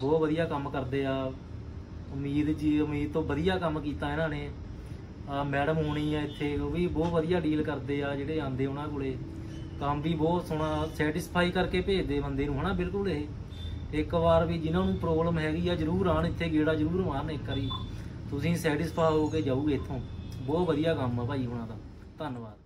बहुत वधिया काम करते आ। उम्मीद तो वधिया काम किया इन्होंने। मैडम होनी है इत्थे, वो भी बहुत वधिया डील करते आ। जिहड़े आंदे उन्हां कोले काम भी बहुत सोहना सैटिस्फाई करके भेजते बंदे नूं, है ना। बिल्कुल एक बार भी जिन्हां नूं प्रॉब्लम हैगी आ जरूर आण इत्थे, गेड़ा जरूर मारन एक बारी, तुसीं सैटिस्फाई हो के जाओगे इत्थों। बहुत वधिया काम आ भाई हुणां दा। धन्नवाद।